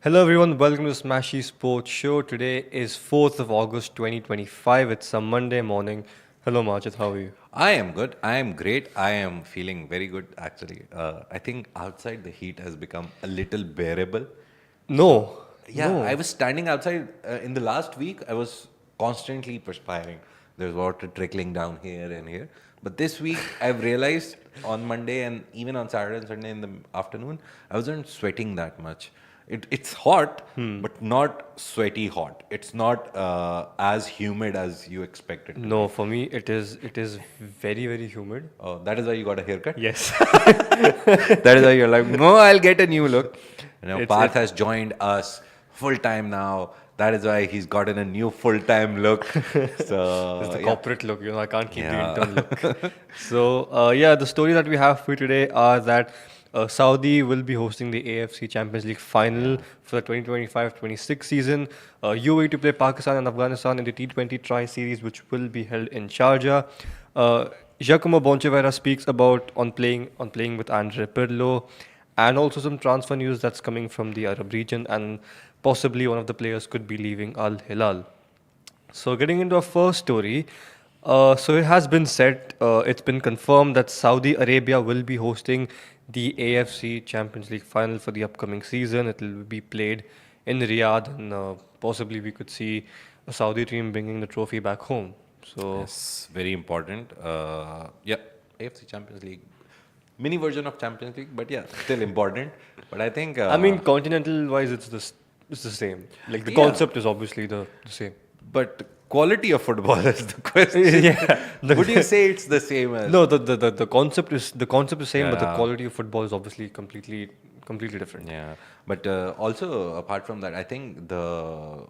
Hello everyone, welcome to Smashi Sports Show. Today is 4th of August 2025. It's a Monday morning. Hello Majid, how are you? I am good. I am great. I am feeling very good actually. I think outside the heat has become a little bearable. So, No, yeah, I no. was standing outside in the last week. I was constantly perspiring. There's water trickling down here and here. But this week, I've realized on Monday and even on Saturday and Sunday in the afternoon, I wasn't sweating that much. It's hot, but not sweaty hot. It's not as humid as you expect it to No, be. for me it is very humid. Oh, that is why you got a haircut? Yes. That is why you're like, no, I'll get a new look. it's Parth it has joined us full time now. That is why he's gotten a new full time look. it's So, the yeah. corporate look, I can't keep the Yeah. intern look. So, yeah, the story that we have for you today are that Saudi will be hosting the AFC Champions League final for the 2025-26 season. UAE to play Pakistan and Afghanistan in the T20 Tri-Series, which will be held in Sharjah. Giacomo Bonaventura speaks about on playing with Andrea Pirlo, and also some transfer news that's coming from the Arab region, and possibly one of the players could be leaving Al Hilal. So, getting into our first story, so it has been said, it's been confirmed that Saudi Arabia will be hosting the AFC Champions League final for the upcoming season. It will be played in Riyadh, and possibly we could see a Saudi team bringing the trophy back home. So, Yes, very important. Yeah, AFC Champions League. Mini version of Champions League, but yeah, still important. But I think, I mean, continental wise, it's the same. Like the yeah, concept is obviously the same. but quality of football is the question. Yeah. Would you say it's the same as? No, the concept is same, but the Yeah. quality of football is obviously completely different. Yeah, but also apart from that, I think the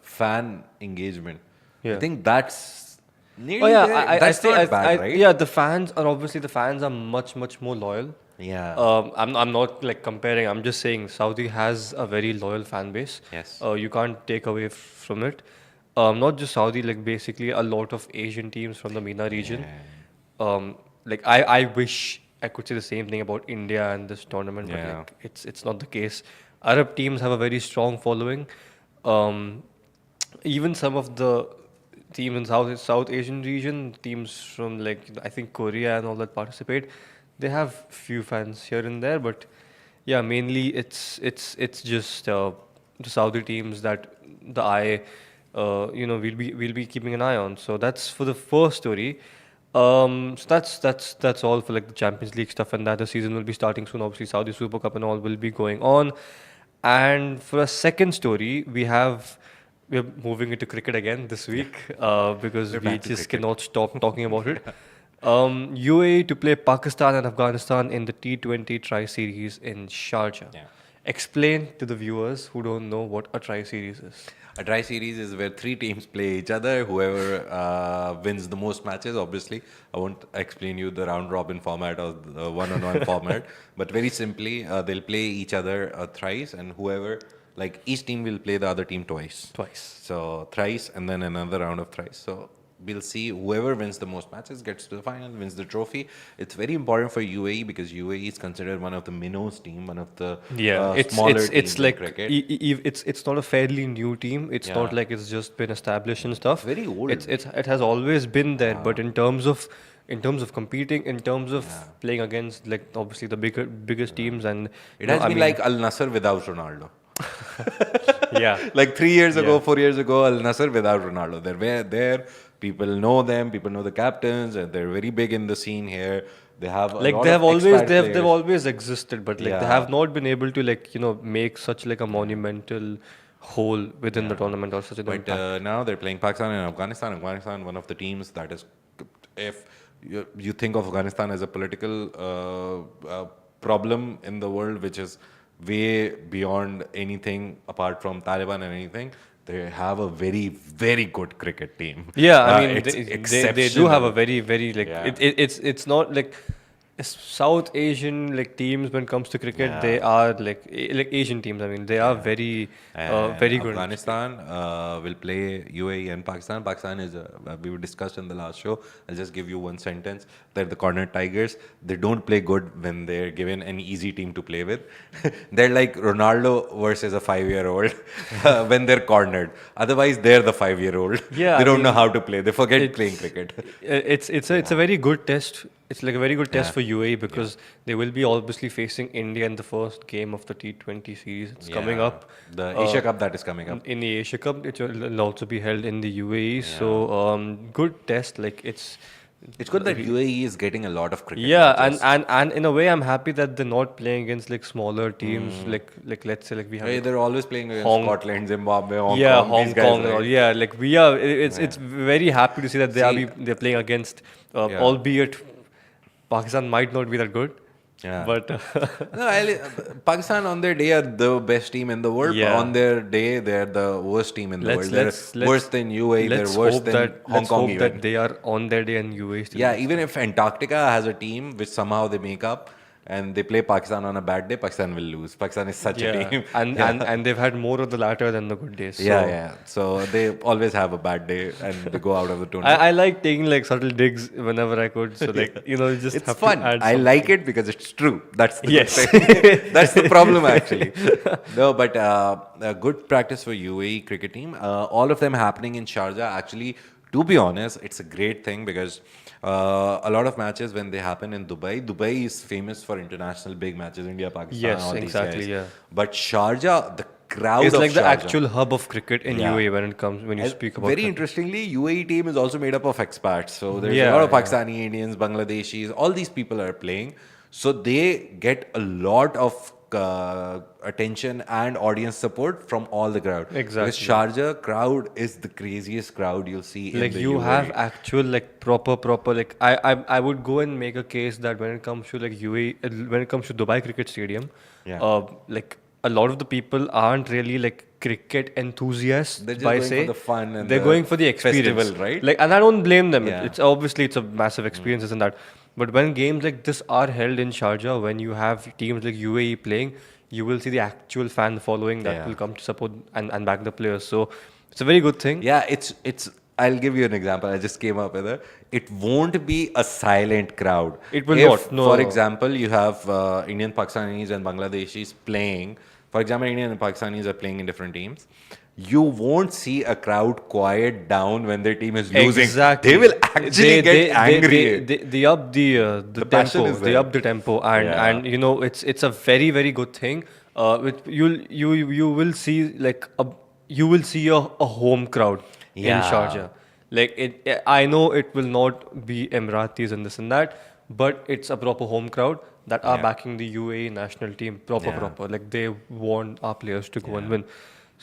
fan engagement. I Yeah. think that's Oh nearly yeah, there. That's not bad, right? yeah, the fans are much more loyal. Yeah. I'm not like comparing. I'm just saying Saudi has a very loyal fan base. Yes. You can't take away from it. Not just Saudi, like basically a lot of Asian teams from the MENA region. Yeah. Like I wish I could say the same thing about India and this tournament, but Yeah. like it's not the case. Arab teams have a very strong following. Um, Even some of the teams in South Asian region, teams from like I think Korea and all that participate, they have few fans here and there, but yeah, mainly it's just the Saudi teams that the eye, we'll be keeping an eye on. So that's for the first story. So that's all for like the Champions League stuff, and that the season will be starting soon. Obviously, Saudi Super Cup and all will be going on. And for a second story, we're moving into cricket again this week because We're we back to just cricket. cannot stop talking about it. UAE to play Pakistan and Afghanistan in the T20 Tri-Series in Sharjah. Yeah. Explain to the viewers who don't know what a Tri-Series is. A tri series is where three teams play each other. Whoever wins the most matches, obviously. I won't explain you the round robin format or the one-on-one format, but very simply, they'll play each other thrice, and whoever, like each team will play the other team twice. Twice. So thrice, and then another round of thrice. So we'll see whoever wins the most matches gets to the final, wins the trophy. It's very important for UAE because UAE is considered one of the minnows team, one of the Yeah, smaller it's teams in like cricket. it's not a fairly new team. It's not Yeah. like it's just been established and stuff. Very old. It has always been there, but in terms of competing, in terms of playing against like obviously the biggest teams, and It has I been mean, like Al Nassr without Ronaldo. yeah, Like 3 years ago, Yeah. 4 years ago, Al Nassr without Ronaldo. They're there. People know them. People know the captains. And they're very big in the scene here. They have a like lot they have of always expat they've players. always existed, but like they Yeah. have not been able to like make such like a monumental hole within the tournament or such an But impact. now they're playing Pakistan and Afghanistan. Afghanistan, one of the teams that is, if you think of Afghanistan as a political problem in the world, which is way beyond anything apart from Taliban and anything, they have a very, very good cricket team. Yeah, I mean It's they do have a exceptional. very like Yeah. it's not like South Asian like teams when it comes to cricket, they Yeah. are like Asian teams. I mean, they are very And very good. Afghanistan will play UAE and Pakistan. Pakistan is, we were discussed in the last show. I'll just give you one sentence. They're the corner tigers. They don't play good when they're given an easy team to play with. They're like Ronaldo versus a 5-year-old when they're cornered. Otherwise, they're the 5-year-old. Yeah, They I don't know mean, how to play. They forget playing it's cricket. it's a very good test. It's like a very good test Yeah. for UAE because they will be obviously facing India in the first game of the T20 series. It's coming Yeah. up. The Asia Cup that is coming up. In the Asia Cup, it will also be held in the UAE. So good test. Like It's good that UAE is getting a lot of cricket yeah, matches. and in a way, I'm happy that they're not playing against like smaller teams. Like let's say like we have Hey, like, they're always playing against Hong- Scotland, Zimbabwe, Hong yeah, Kong, Hong these guys, Kong and all. right? Yeah, like we are. It's very happy to see that See- they're playing against, Yeah. albeit Pakistan might not be that good. Yeah. But No, Pakistan on their day are the best team in the world. Yeah. On their day, they're the worst team in the world. let's They're worse than UAE. They're let's worse hope than that Hong let's Kong hope even. that they are on their day and UAE still. Yeah, even if Antarctica has a team which somehow they make up and they play Pakistan on a bad day, Pakistan will lose. Pakistan is such a Yeah, team. and they've had more of the latter than the good days. So Yeah. So they always have a bad day and they go out of the tournament. I like taking like subtle digs whenever I could. So like you just It's have fun. to add I something. like it because it's true. That's the Yes. good thing. That's the problem actually. No, but a good practice for UAE cricket team. All of them happening in Sharjah. Actually, to be honest, it's a great thing because a lot of matches when they happen in Dubai. Dubai is famous for international big matches. India, Pakistan, Yes, all exactly, these guys. yeah. But Sharjah, the crowd It's of like the Sharjah. actual hub of cricket in Yeah. UAE when you And speak about very cricket. interestingly, UAE team is also made up of expats. So there's Yeah, a lot of yeah. Pakistani, Indians, Bangladeshis. All these people are playing. So they get a lot of attention and audience support from all the crowd. Exactly. Because Sharjah crowd is the craziest crowd you'll see in Like the you UAE. have actual like proper like I would go and make a case that when it comes to like UAE when it comes to Dubai Cricket Stadium, Yeah. like a lot of the people aren't really like cricket enthusiasts. They're just by going for say the fun and they're the going for the experience, festival, right? Like, and I don't blame them. Yeah. It's obviously it's a massive experience and that. But when games like this are held in Sharjah, when you have teams like UAE playing, you will see the actual fan following that Yeah. will come to support and back the players. So it's a very good thing. Yeah, it's. I'll give you an example. I just came up with it. It won't be a silent crowd. It will If, not, no. For example, you have Indian, Pakistanis, and Bangladeshis playing. For example, Indian and Pakistanis are playing in different teams. You won't see a crowd quiet down when their team is losing. Exactly. They will actually get angry. They up the passion tempo. is They there. up the tempo, and Yeah. and it's a very good thing. Which you will see like you will see a home crowd in Yeah. Sharjah. Like I know it will not be Emiratis and this and that, but it's a proper home crowd that are Yeah. backing the UAE national team proper. Like they want our players to go and win.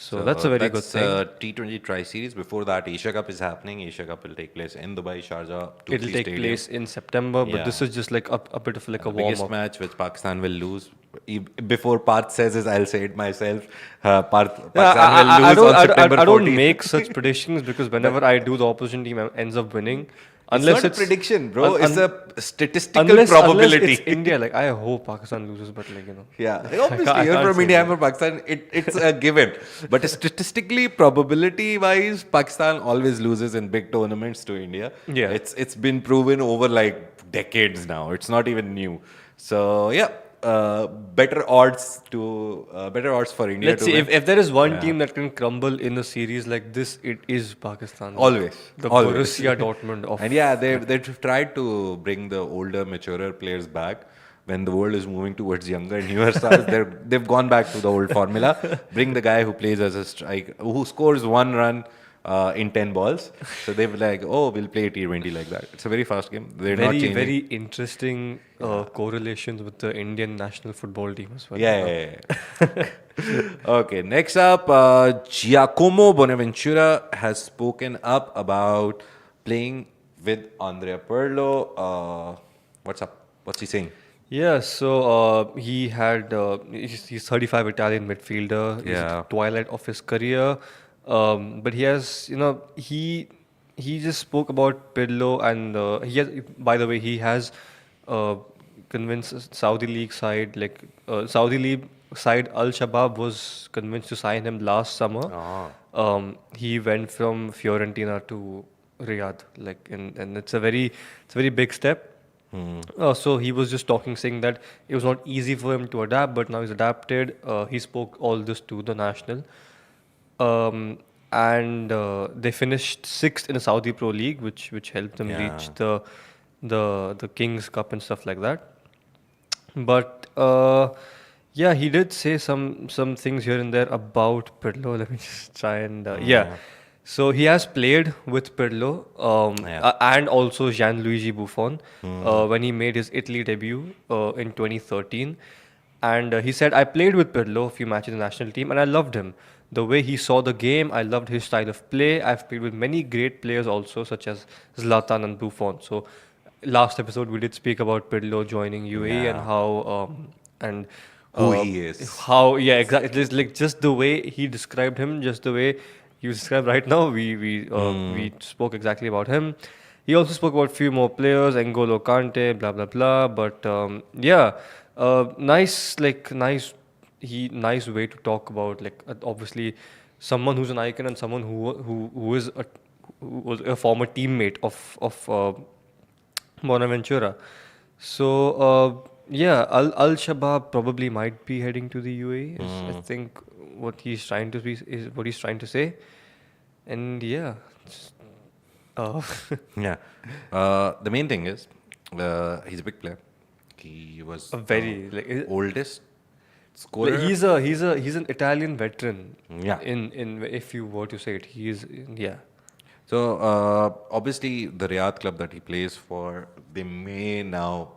So, that's a very good thing. T20 Tri-Series. Before that, Asia Cup is happening. Asia Cup will take place in Dubai, Sharjah, It'll Tusi take Stadium. place in September, but Yeah. this is just like a bit of like a The biggest warm up. match which Pakistan will lose. Before Parth says it, I'll say it myself. Pakistan will lose on September 14th. I don't make such predictions because whenever I do, the opposition team ends up winning. It's not a prediction, bro. It's a statistical unless probability. it's India. Like I hope Pakistan loses, but like Yeah, I obviously, you're can't from say India, that. I'm from Pakistan. It's a given. But statistically, probability-wise, Pakistan always loses in big tournaments to India. Yeah. It's been proven over like decades now. It's not even new. So yeah, better odds for India. Let's to see win. if there is one team that can crumble in a series like this, it is Pakistan. Always. The Always. Borussia Dortmund of And yeah, they've tried to bring the older, maturer players back. When the world is moving towards younger, newer stars, they've gone back to the old formula. Bring the guy who plays as a strike, who scores 1 run in 10 balls. So they've like, oh, we'll play T20 like that. It's a very fast game. They're not very changing. very interesting correlations with the Indian national football team as well. Yeah. Okay, next up, Giacomo Bonaventura has spoken up about playing with Andrea Pirlo. What's up? What's he saying? Yeah, so he had he's 35 Italian midfielder. He's Yeah. at the twilight of his career, but he has he just spoke about Pirlo and he has, by the way, he has convinced Saudi League side, Saudi League side Al Shabab was convinced to sign him last summer. He went from Fiorentina to Riyadh, and it's a very big step. So he was just talking, saying that it was not easy for him to adapt, but now he's adapted. He spoke all this to the national, and they finished sixth in the Saudi Pro League, which helped them reach the Kings Cup and stuff like that. But yeah, he did say some things here and there about Pirlo. Let me just try and yeah. So he has played with Pirlo and also Gianluigi Buffon when he made his Italy debut in 2013. And he said, I played with Pirlo a few matches in the national team and I loved him. The way he saw the game, I loved his style of play. I've played with many great players also, such as Zlatan and Buffon. So last episode we did speak about Pirlo joining UAE and how and Who he is. how exactly, just the way he described him, just the way you described right now, we spoke exactly about him. He also spoke about few more players, N'Golo Kante, blah blah blah. But nice way to talk about, obviously someone who's an icon and someone who was a former teammate of Bonaventura. So Al Shabab probably might be heading to the UAE. I think what he's trying to say, and yeah. Yeah. The main thing is, he's a big player. He was A very oldest scorer. he's an Italian veteran. Yeah. In if you were to say it, he is So obviously the Riyadh club that he plays for, they may now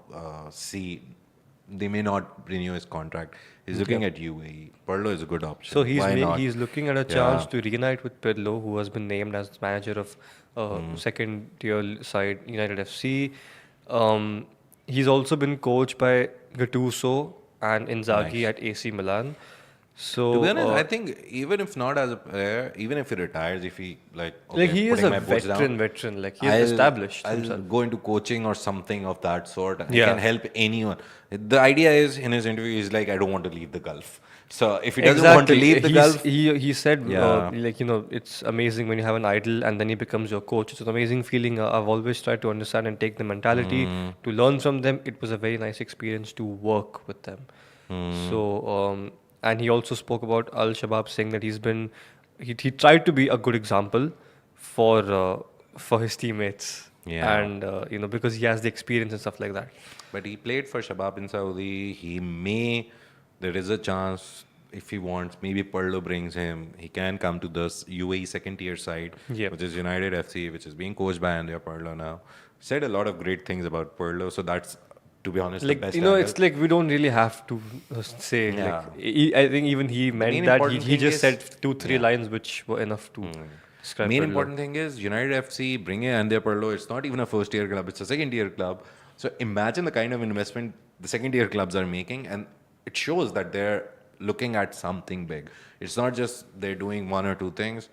they may not renew his contract. He's looking at UAE. Pirlo is a good option. So Why not? he's looking at a chance to reunite with Pirlo, who has been named as manager of second tier side United FC. He's also been coached by Gattuso and Inzaghi at AC Milan. So To be honest, I think even if not as a player, even if he retires, if he he is putting a my boots down, veteran. Like he has established I'll himself. go into coaching or something of that sort. He Yeah. can help anyone. The idea is, in his interview, he's like, I don't want to leave the Gulf. So if he doesn't want to leave the Gulf, He said, Yeah. it's amazing when you have an idol and then he becomes your coach. It's an amazing feeling. I've always tried to understand and take the mentality to learn from them. It was a very nice experience to work with them. So, and he also spoke about Al Shabab, saying that he tried to be a good example for his teammates. Yeah. And because he has the experience and stuff like that. but he played for Shabab in Saudi. There is a chance, if he wants, maybe Pirlo brings him. He can come to the UAE second tier side, Yep. which is United FC, which is being coached by Andrea Pirlo now. Said a lot of great things about Pirlo, so that's, to be honest, the best. It's like we don't really have to say. Yeah. I think even he meant main that important he thing just is- said 2-3 lines which were enough to describe. Main Pirlo. important thing is United FC bringing Andrea Pirlo. It's not even a first tier club; it's a second tier club. So imagine the kind of investment the second tier clubs are making, and it shows that they're looking at something big. It's not just they're doing one or two things.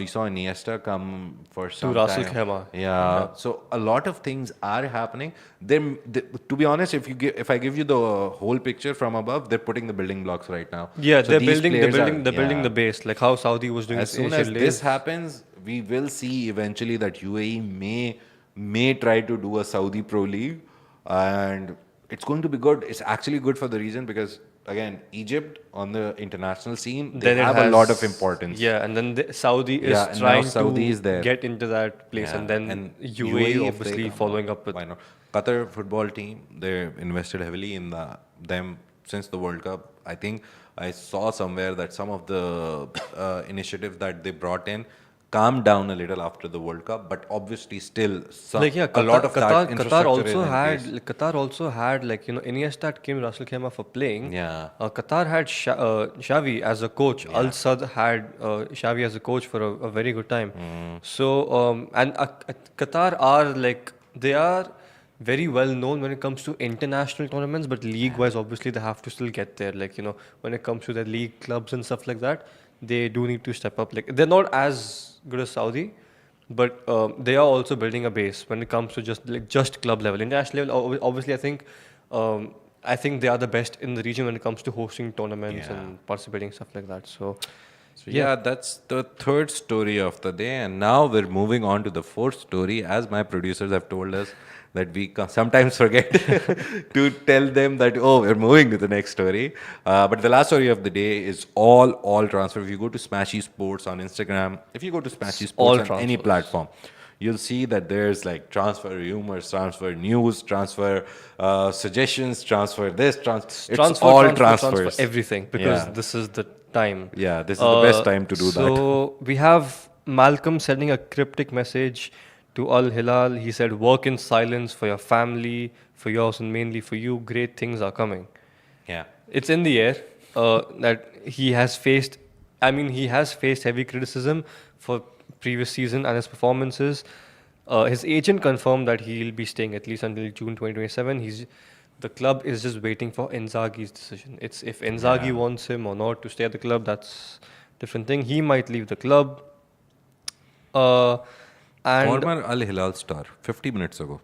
We saw Iniesta come for some Ras Al time. Khaimah. Yeah. So a lot of things are happening. To be honest, if I give you the whole picture from above, they're putting the building blocks right now. Yeah, So they're these building players building the base, like how Saudi was doing. As soon as this happens, we will see eventually that UAE may try to do a Saudi Pro League, and it's going to be good. It's actually good for the reason because, again, Egypt on the international scene, they then it have a has- lot of importance. Yeah, and then Saudi is Yeah, and now trying Saudi to is there. get into that place, Yeah, and then if UAE they obviously come following up with. Why not? Qatar football team, they invested heavily in them since the World Cup. I think I saw somewhere that some of the initiatives that they brought in calmed down a little after the World Cup, but obviously still a lot of that infrastructure is in place. Qatar also had Iniesta came Ras Al Khaimah for playing. Yeah. Qatar had Xavi as a coach. Al Sadd had Xavi as a coach for a very good time. So Qatar they are very well known when it comes to international tournaments, but league-wise, obviously, they have to still get there. When it comes to their league clubs and stuff like that, they do need to step up. They're not as good as Saudi, but they are also building a base when it comes to just club level. International level, obviously, I think I think they are the best in the region when it comes to hosting tournaments Yeah. and participating stuff like that. So, So yeah, that's the third story of the day, and now we're moving on to the fourth story. As my producers have told us that we sometimes forget to tell them that we're moving to the next story. But the last story of the day is all transfer. If you go to Smashi Sports on Instagram, if you go to Smashi Sports all on any transfers. platform, you'll see that there's like transfer rumors, transfer news, transfer suggestions, transfer this, it's Transfer, all transfer, transfers. everything, because Yeah. this is the time. Yeah, this is the best time to do that. So we have Malcolm sending a cryptic message to Al Hilal. He said, "Work in silence for your family, for yours, and mainly for you. Great things are coming." Yeah. It's in the air that he has faced. I mean, he has faced heavy criticism for previous season and his performances. His agent confirmed that he'll be staying at least until June 2027. The club is just waiting for Inzaghi's decision. It's if Inzaghi wants him or not to stay at the club. That's different thing. He might leave the club. Uh, and Former Al Hilal star, 50 minutes ago.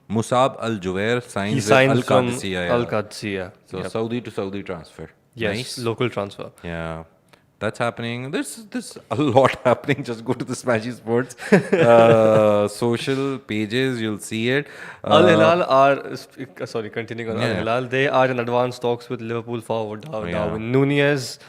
Musab Al Juwair he signs with signed Al from Qadisiyah. Al Yeah. Qadisiyah. So Yep. Saudi to Saudi transfer. Yes, Nice. local transfer. Yeah. That's happening. There's a lot happening. Just go to the Smashi Sports social pages. You'll see it. Al Hilal are sorry, continuing on Al Yeah. Hilal. They are in advanced talks with Liverpool forward yeah. Darwin Nunez.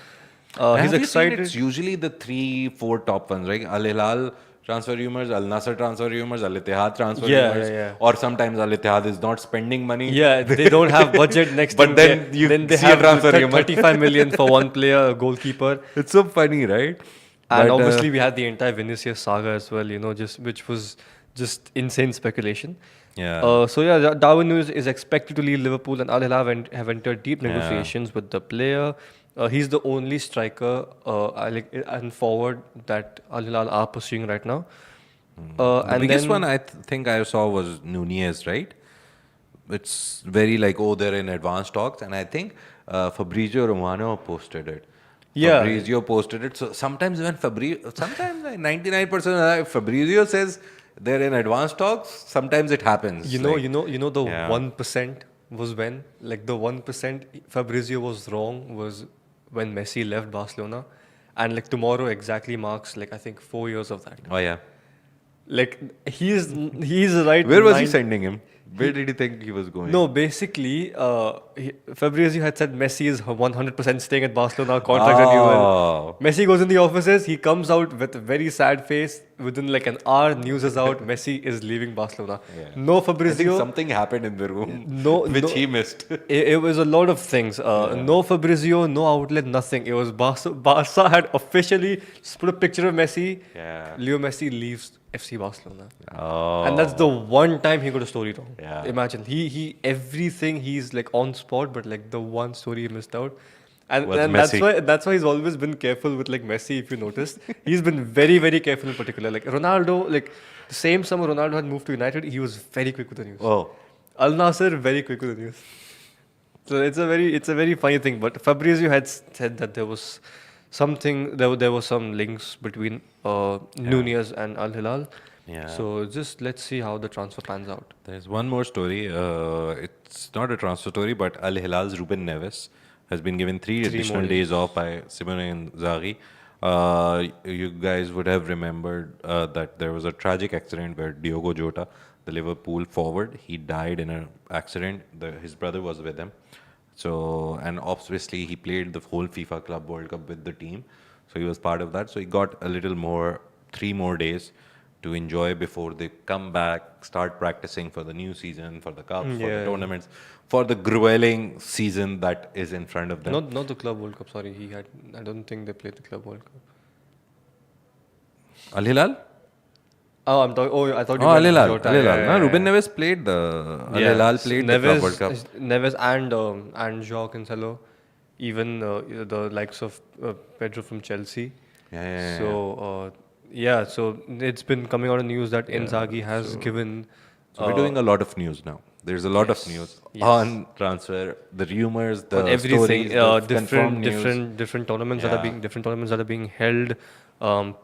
He's Have you seen excited. It's usually the 3-4 top ones, right? Al Hilal transfer rumors, Al Nasser transfer rumors, Al Ittihad transfer Yeah, rumors, yeah, yeah. or sometimes Al Ittihad is not spending money. Yeah, they don't have budget next But thing then they, you then they see a have transfer rumor. 35 million for one player, a goalkeeper. It's so funny, right? And But, obviously we had the entire Vinicius saga as well, which was just insane speculation. Yeah. So yeah, Darwin Nunez is expected to leave Liverpool, and Al Hilal have entered deep negotiations with the player. He's the only striker and forward that Al Hilal are pursuing right now. The And biggest then, one I think I saw was Nunez, right? It's very like, they're in advanced talks, and I think Fabrizio Romano posted it. Yeah. Fabrizio posted it. So sometimes when sometimes like 99% of the time, Fabrizio says they're in advanced talks, sometimes it happens. the Yeah. 1% was when, like the 1% Fabrizio was wrong was when Messi left Barcelona, and like tomorrow exactly marks like I think 4 years of that. Oh yeah. Like he's right. Where was he 9 sending him? Where did he think he was going? No, basically, Fabrizio had said Messi is 100% staying at Barcelona, contract renewal. Oh. Messi goes in the offices, he comes out with a very sad face. Within like an hour, news is out, Messi is leaving Barcelona. Yeah. No I think Fabrizio. something happened in the room No, he missed. It was a lot of things. No Fabrizio, no outlet, nothing. It was Barca had officially just put a picture of Messi. Yeah. Leo Messi leaves FC Barcelona. Oh. And that's the one time he got a story wrong. Yeah. Imagine he everything he's like on spot, but like the one story he missed out. And, Was and Messi. that's why he's always been careful with like Messi. If you noticed, he's been very very careful in particular. Like Ronaldo, like the same summer Ronaldo had moved to United, he was very quick with the news. Oh. Al Nasser very quick with the news. So it's a very funny thing. But Fabrizio had said that there was something there were some links between Nunez and Al Hilal. Yeah. So just let's see how the transfer pans out. There's one more story. It's not a transfer story, but Al Hilal's Ruben Neves has been given 3 additional more days off by Simone Inzaghi. You guys would have remembered that there was a tragic accident where Diogo Jota, the Liverpool forward, he died in an accident. His brother was with him. So, and obviously he played the whole FIFA Club World Cup with the team. So he was part of that. So he got a little more, 3 more days to enjoy before they come back, start practicing for the new season, for the cups, for the Yeah. tournaments, for the grueling season that is in front of them. Not the Club World Cup. Sorry, I don't think they played the Club World Cup. Al Hilal? Oh, I'm talking. Oh, I thought you Oh, Al meant Hilal. Jota. Al Hilal. Yeah, No, yeah, Ruben yeah. Neves played the. Al Yeah, Hilal played the Club World Cup. Neves and Joao Cancelo, even the likes of Pedro from Chelsea. Yeah. So it's been coming out of news that Inzaghi has given. So we're doing a lot of news now. There's a lot of news on transfer, the rumors, the on everything, stories, the confirmed different tournaments Yeah. that are being held,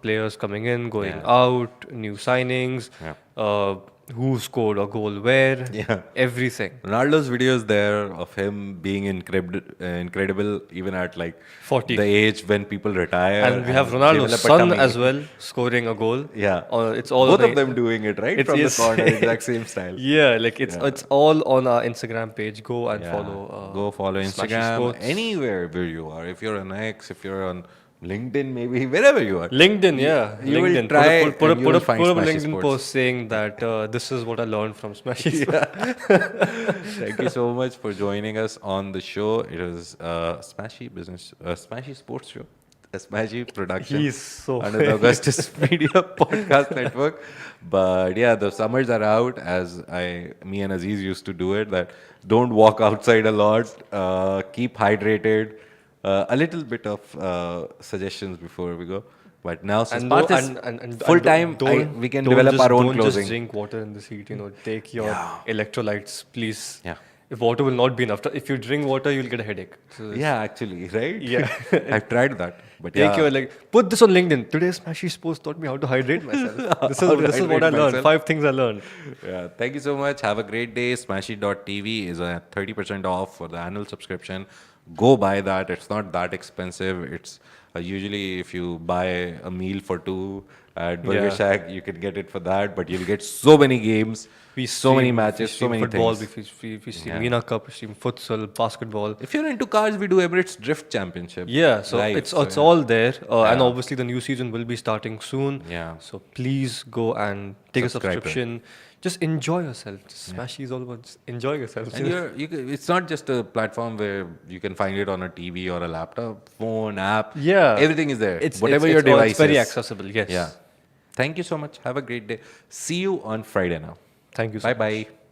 players coming in, going out, new signings. Yeah. who scored a goal where, Yeah. everything. Ronaldo's videos there of him being incredible even at like 40. the age when people retire. And we have develop Ronaldo's a son tummy. as well scoring a goal. Yeah. It's all Both on of them doing it, right? It's- From the it's- corner, exact same style. Yeah, like it's all on our Instagram page. Go and Yeah. follow. Go follow Smashi Instagram, Sports. anywhere where you are. If you're on X, if you're on LinkedIn, maybe wherever you are. LinkedIn, yeah. You will LinkedIn. try put and you will a find Smashi LinkedIn Sports. post saying that this is what I learned from Smashi. Thank you so much for joining us on the show. It was Smashi Sports Show, a Smashi production. He's so under the Augustus Media Podcast Network. But yeah, the summers are out, as me and Aziz used to do it. That don't walk outside a lot. Keep hydrated. A little bit of suggestions before we go. But now since And Parth no- is and full time, don't- we can don't develop our own don't closing. just drink water in this heat. Take your Yeah. electrolytes, please. Yeah. If water will not be enough, if you drink water, you'll get a headache. So Yeah, actually, right? Yeah. I've tried that. But take yeah. your put this on LinkedIn. Today's Smashi Sports taught me how to hydrate myself. This How to is what I hydrate learned. myself. 5 things I learned. Yeah, thank you so much. Have a great day. Smashi.tv is a 30% off for the annual subscription. Go buy that. It's not that expensive. It's usually if you buy a meal for 2 at Burger Yeah. Shack, you can get it for that. But you'll get so many games, so many matches, so many football, things. We stream Yeah. Mina Cup, we stream futsal, basketball. If you're into cars, we do Emirates Drift Championship. Yeah, so live, it's so all there, and Yeah. obviously the new season will be starting soon. Yeah. So please go and take a Subscribe to it. subscription. Just enjoy yourself. Just Smashi is all about just enjoy yourself. And it's not just a platform where you can find it on a TV or a laptop, phone, app. Yeah. Everything is there. It's Whatever it's, your it's all- device it's very is. accessible. Yes. Yeah. Thank you so much. Have a great day. See you on Friday now. Thank you. So Bye much. bye.